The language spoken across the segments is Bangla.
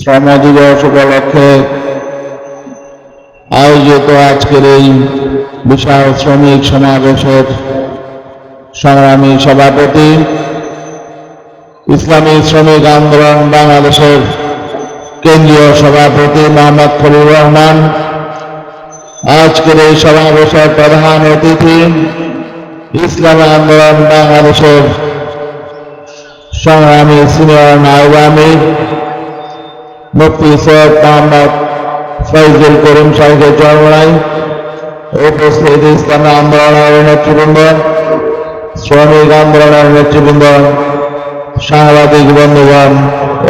শ্রম দিবস উপলক্ষে আয়োজিত আজকের এই বিশাল শ্রমিক সমাবেশের সংগ্রামী সভাপতি, ইসলামী শ্রমিক আন্দোলন বাংলাদেশের কেন্দ্রীয় সভাপতি মোহাম্মদ খলিল রহমান, আজকের এই সমাবেশের প্রধান অতিথি, ইসলামী আন্দোলন বাংলাদেশের সংগ্রামী সিনিয়র নায়েব আমির মুফতি সৈয়দ মোহাম্মদ ফয়জুল করিম সাহেবের চরমনাই, উপস্থিত ইসলামী আন্দোলনের নেতৃবৃন্দ, শ্রমিক আন্দোলনের নেতৃবৃন্দ, সাংবাদিক বন্ধুগণ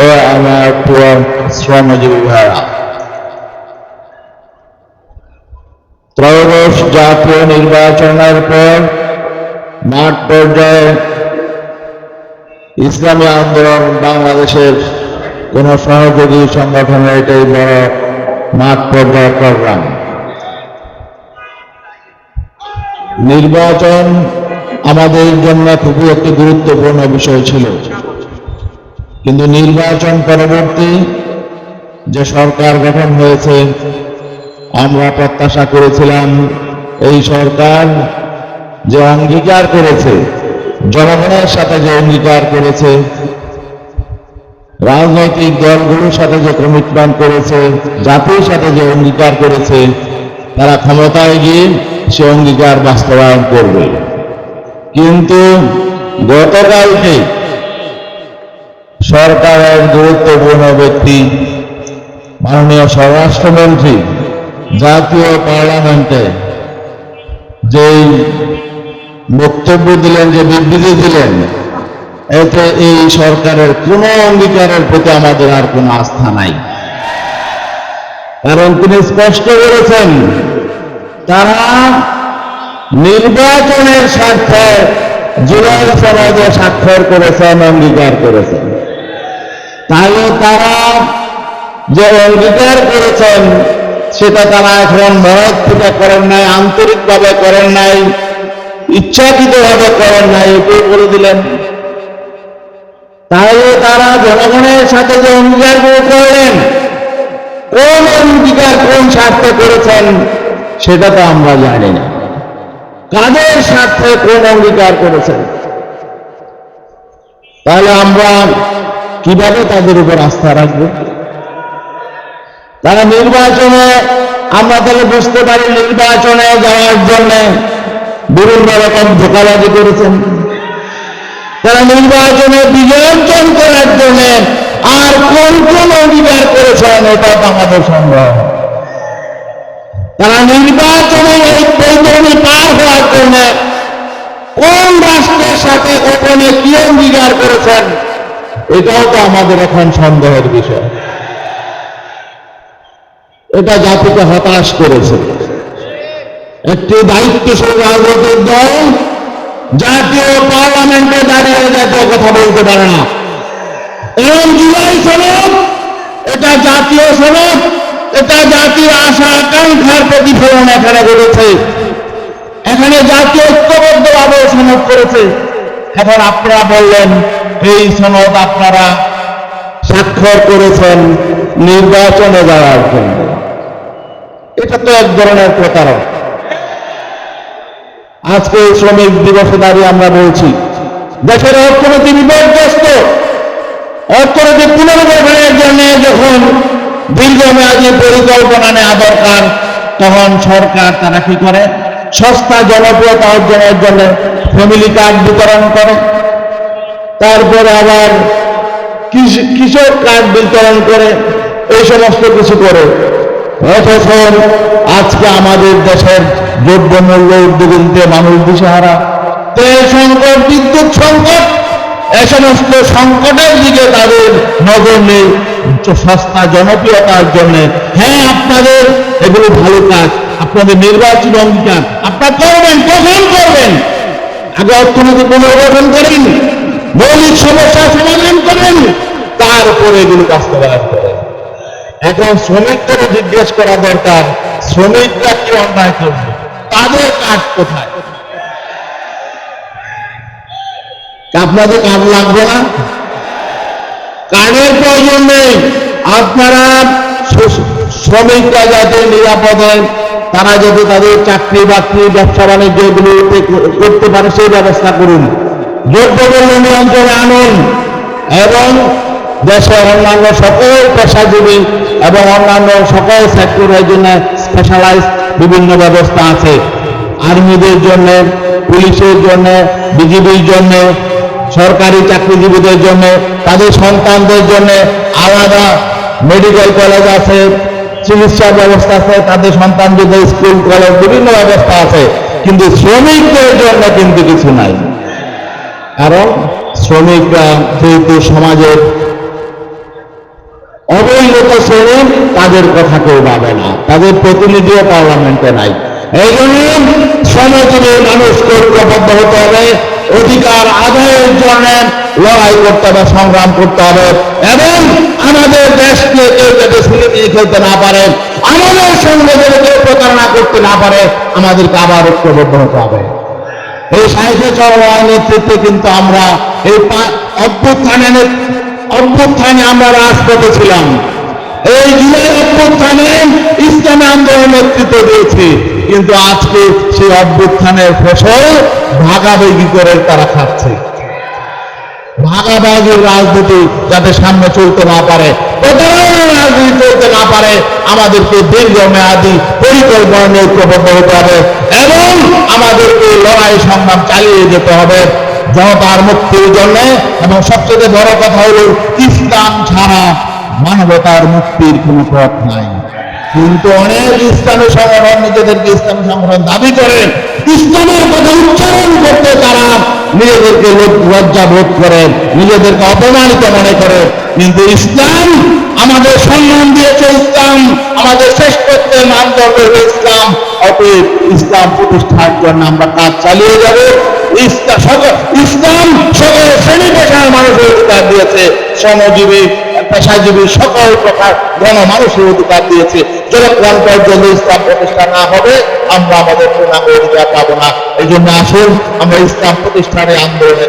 ও আমার প্রিয় শ্রমজীবী ভাইরা, ত্রয়োদশ জাতীয় নির্বাচনের পর মাঠ পর্যায়ে ইসলামী আন্দোলন বাংলাদেশের কোন সহযোগী সংগঠনের এটাই বড় মাঠ পর্যায়ের প্রোগ্রাম। নির্বাচন আমাদের জন্য খুবই একটি গুরুত্বপূর্ণ বিষয় ছিল, কিন্তু নির্বাচন পরবর্তী যে সরকার গঠন হয়েছে, আমরা প্রত্যাশা করেছিলাম এই সরকার যে অঙ্গীকার করেছে, জনগণের সাথে যে অঙ্গীকার করেছে, রাজনৈতিক দলগুলোর সাথে যে কমিটমেন্ট করেছে, জাতির সাথে যে অঙ্গীকার করেছে, তারা ক্ষমতায় গিয়ে সে অঙ্গীকার বাস্তবায়ন করবে। কিন্তু গতকালকে সরকারের গুরুত্বপূর্ণ ব্যক্তি মাননীয় স্বরাষ্ট্রমন্ত্রী জাতীয় পার্লামেন্টে যেই বক্তব্য দিলেন, যে বিবৃতি দিলেন, এতে এই সরকারের কোন অঙ্গীকারের প্রতি আমাদের আর কোনো আস্থা নাই। কারণ তিনি স্পষ্ট বলেছেন তারা নির্বাচনের স্বার্থে জুলাই সনদে স্বাক্ষর করেছেন, অঙ্গীকার করেছেন। তাহলে তারা যে অঙ্গীকার করেছেন সেটা তারা এখন মনের থেকে করেন নাই, আন্তরিকভাবে করেন নাই, ইচ্ছাকৃতভাবে করেন নাই, এটাই বলে দিলেন। তাহলে তারা জনগণের সাথে যে অঙ্গীকারগুলো করলেন, কোন অঙ্গীকার কোন স্বার্থে করেছেন সেটা তো আমরা জানি না। কাদের স্বার্থে কোন অঙ্গীকার করেছেন, তাহলে আমরা কিভাবে তাদের উপর আস্থা রাখবো? তারা নির্বাচনে, আমরা তাহলে বুঝতে পারি নির্বাচনে যাওয়ার জন্য বিভিন্ন রকম ধোঁকাবাজি করেছেন। তারা নির্বাচনে বিজয় অর্জন করার জন্য আর কোন কোন অঙ্গীকার করেছেন এটা তো আমাদের সম্ভব। তারা নির্বাচনে এই পরিণতি পার হওয়ার জন্য কোন রাষ্ট্রের সাথে গোপনে কি অঙ্গীকার করেছেন এটাও তো আমাদের এখন সন্দেহের বিষয়। এটা জাতিকে হতাশ করেছে। একটি দায়িত্বশীল রাজনৈতিক দল জাতীয় পার্লামেন্টে দাঁড়িয়ে জাতীয় কথা বলতে পারে না। এবং জুলাই সনদ এটা জাতীয় সনদ, এটা জাতির আশা আকাঙ্ক্ষার প্রতিফলন এখানে ঘটেছে। এখানে জাতীয় ঐক্যবদ্ধভাবে সনদ করেছে। এখন আপনারা বললেন এই সনদ আপনারা স্বাক্ষর করেছেন নির্বাচনে যাওয়ার জন্য। এটা তো এক ধরনের প্রতারণা। আজকে শ্রমিক দিবসে দাঁড়িয়ে আমরা বলছি দেশের অর্থনীতি বিপর্যস্ত, অর্থনীতি পুনর্গঠনের জন্য যখন দীর্ঘমেয়াদী পরিকল্পনা নেওয়া দরকার, তখন সরকার তারা কি করে, সস্তা জনপ্রিয়তা অর্জনের জন্য ফ্যামিলি কার্ড বিতরণ করে, তারপরে আবার কৃষক কার্ড বিতরণ করে, এই সমস্ত কিছু করে। অথচ আজকে আমাদের দেশের দ্রব্যমূল্য উদ্যোগীতে মানুষ দিশেহারা, তেল সংকট, বিদ্যুৎ সংকট, এ সমস্ত সংকটের দিকে তাদের নজর নেই সস্তা জনপ্রিয়তার জন্য। হ্যাঁ, আপনাদের এগুলো ভালো কাজ, আপনাদের নির্বাচন অঙ্গীকার আপনারা করবেন, কখন করবেন? আগে অর্থনীতি পুনর্গঠন করেন, মৌলিক সমস্যা সমাধান করেন, তারপরে এগুলো বাস্তবায়ন করেন। এখন শ্রমিকদের জিজ্ঞেস করা দরকার, শ্রমিকরা কি অন্যায় করবে, তাদের কাজ কোথায়? আপনাদের কাজ লাগবে না, কার্ডের প্রয়োজন নেই। আপনারা শ্রমিকরা যাতে নিরাপদে তারা যাতে তাদের চাকরি বাকরি ব্যবসা বাণিজ্য এগুলো করতে পারে সেই ব্যবস্থা করুন, দ্রব্যমূল্য নিয়ন্ত্রণে আনুন এবং দেশের অন্যান্য সকল পেশাজীবী এবং অন্যান্য সকল সেক্টরের জন্য স্পেশালাইজ বিভিন্ন ব্যবস্থা আছে। আর্মিদের জন্য, পুলিশের জন্য, বিজিবির জন্য, সরকারি চাকরিজীবীদের জন্য, তাদের সন্তানদের জন্য আলাদা মেডিকেল কলেজ আছে, চিকিৎসা ব্যবস্থা আছে, তাদের সন্তানদের স্কুল কলেজ বিভিন্ন ব্যবস্থা আছে, কিন্তু শ্রমিকদের জন্য কিন্তু কিছু নাই। কারণ শ্রমিকরা যেহেতু সমাজের অবহেলিত শ্রেণী, তাদের কথা কেউ ভাবে না, তাদের প্রতিনিধিও পার্লামেন্টে নাই। এই জন্য শ্রমজীবী মানুষকে ঐক্যবদ্ধ হতে হবে, অধিকার আদায়ের জন্য লড়াই করতে হবে, সংগ্রাম করতে হবে এবং আমাদের দেশকে কেউ যাতে ছিনিয়ে খেলতে না পারে, আমাদের সঙ্গে যদি কেউ প্রতারণা করতে না পারে, আমাদেরকে আবার ঐক্যবদ্ধ হতে হবে। এই সাহিত্য চর্চার নেতৃত্বে কিন্তু আমরা এই অভ্যুত্থানে আমরা রাজপথে ছিলাম। এই জুলাই অভ্যুত্থানে ইসলামী আন্দোলন নেতৃত্ব দিয়েছি, কিন্তু আজকে সেই অভ্যুত্থানের ফসল ভাগাভাগি করে তারা খাচ্ছে। ভাগাভাগির রাজনীতি যাতে সামনে চলতে না পারে, প্রতারণার রাজনীতি চলতে না পারে, আমাদেরকে দীর্ঘমেয়াদী পরিকল্পনা নিয়ে ঐক্যবদ্ধ হতে হবে এবং আমাদেরকে লড়াই সংগ্রাম চালিয়ে যেতে হবে জনতার মুক্তির জন্য। এবং সবচেয়ে বড় কথা হল ইসলাম ছাড়া মানবতার মুক্তির কোনো পথ নাই। কিন্তু অনেক ইসলামী সংগঠন নিজেদেরকে ইসলামী সংগঠন দাবি করে, ইসলামের কথা উচ্চারণ করতে তারা নিজেদেরকে লজ্জা বোধ করে, নিজেদেরকে অপমানিত মনে করে। কিন্তু ইসলাম আমাদের সম্মান দিয়েছে, ইসলাম আমাদের শ্রেষ্ঠত্বের মানদণ্ড হল ইসলাম। অতএব ইসলাম প্রতিষ্ঠার জন্য আমরা কাজ চালিয়ে যাব। ইসলাম সকল শ্রেণী পেশার মানুষের অধিকার দিয়েছে, শ্রমজীবী পেশাজীবী সকল প্রকার গণমানুষের অধিকার দিয়েছে। যতক্ষণ পর্যন্ত ইসলাম প্রতিষ্ঠা না হবে আমরা আমাদের পূর্ণাঙ্গ অধিকার পাবো না। এই জন্য আসুন আমরা ইসলাম প্রতিষ্ঠানে আন্দোলনে